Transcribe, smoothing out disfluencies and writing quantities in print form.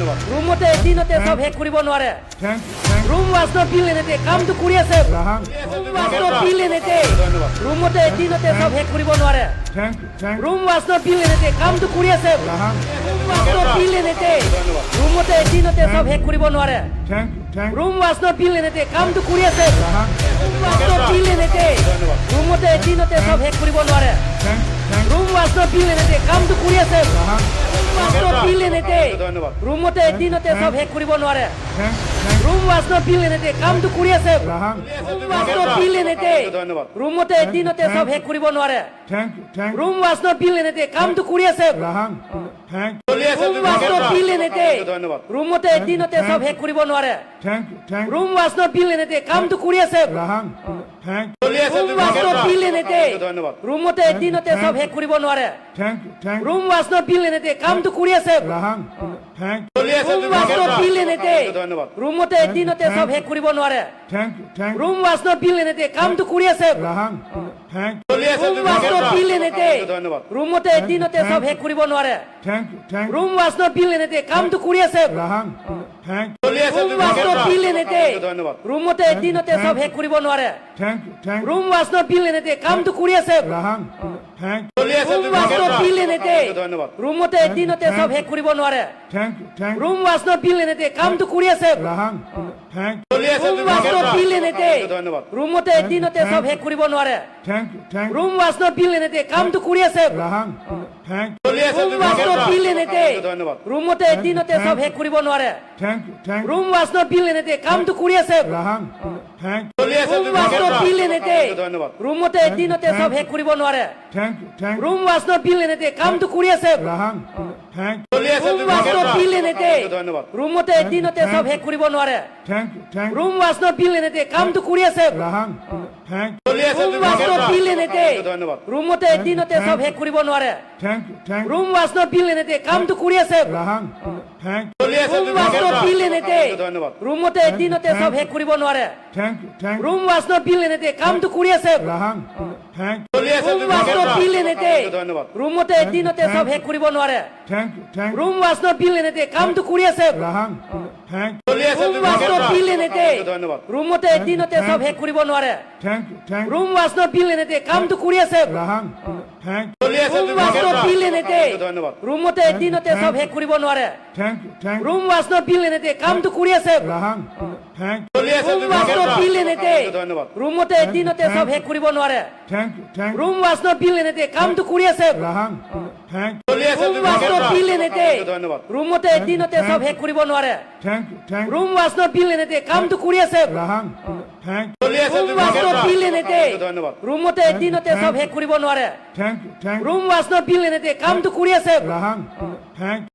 ৰুমতে এদিনতে চব শেষ কৰিব নোৱাৰে room was not build N a day কামটো কৰি আছে room was not build N a day ৰুমতে এদিনতে চব শেষ কৰিব নোৱাৰে room was not build N a day কামটো কৰি আছে room was not build N a day ৰুমতে এদিনতে চব শেষ কৰিব নোৱাৰে room was not build N a day কামটো কৰি আছে room was not build N a day ৰুমতে এদিনতে চব শেষ কৰিব নোৱাৰে room was not build N a day কামটো কৰি আছে room was not build N a day ৰুমতে এদিনতে চব শেষ কৰিব নোৱাৰে room was not build N a day কামটো কৰি আছে room was not build N a day ৰুমতে এদিনতে চব শেষ কৰিব নোৱাৰে room was not build N a day কামটো কৰি আছে room was not build N a day ৰুমতে এদিনতে চব শেষ কৰিব নোৱাৰে room was not build N a day কামটো কৰি আছে room was not build N a day ৰুমতে এদিনতে চব শেষ কৰিব নোৱাৰে room was not build N a day কামটো কৰি আছে room was not build N a day ৰুমতে এদিনতে চব শেষ কৰিব নোৱাৰে room was not build N a day কামটো কৰি আছে room was not build N a day ৰুমতে এদিনতে চব শেষ কৰিব নোৱাৰে room was not build N a day কামটো কৰি আছে room was not build N a day ৰুমতে এদিনতে চব শেষ কৰিব নোৱাৰে room was not build N a day কামটো কৰি আছে room was not build N a day ৰুমতে এদিনতে চব শেষ কৰিব নোৱাৰে room was not build N a day কামটো কৰি আছে room was not build N a day ৰুমতে এদিনতে চব শেষ কৰিব নোৱাৰে room was not build N a day কামটো কৰি আছে room was not build N a day ৰুমতে এদিনতে চব শেষ কৰিব নোৱাৰে room was not build N a day কামটো কৰি আছে room was not build N a day ৰুমতে এদিনতে চব শেষ কৰিব নোৱাৰে room was not build N a day কামটো কৰি আছে room was not build N a day ৰুমতে এদিনতে চব শেষ কৰিব নোৱাৰে room was not build N a day কামটো কৰি আছে room was not build N a day ৰুমতে এদিনতে চব শেষ কৰিব নোৱাৰে room was not build N a day কামটো কৰি আছে room was not build N a day ৰুমতে এদিনতে চব শেষ কৰিব নোৱাৰে room was not build N a day কামটো কৰি আছে room was not build N a day ৰুমতে এদিনতে চব শেষ কৰিব নোৱাৰে room was not build N a day কামটো কৰি আছে room was not build N a day ৰুমতে এদিনতে চব শেষ কৰিব নোৱাৰে room was not build N a day কামটো কৰি আছে room was not build N a day ৰুমতে এদিনতে চব শেষ কৰিব নোৱাৰে room was not build N a day কামটো কৰি আছে room was not build N a day ৰুমতে এদিনতে চব শেষ কৰিব নোৱাৰে room was not build N a day কামটো কৰি আছে room was not build N a day ৰুমতে এদিনতে চব শেষ কৰিব নোৱাৰে room was not build N a day কামটো কৰি আছে room was not build N a day ৰুমতে এদিনতে চব শেষ কৰিব নোৱাৰে room was not build N a day কামটো কৰি আছে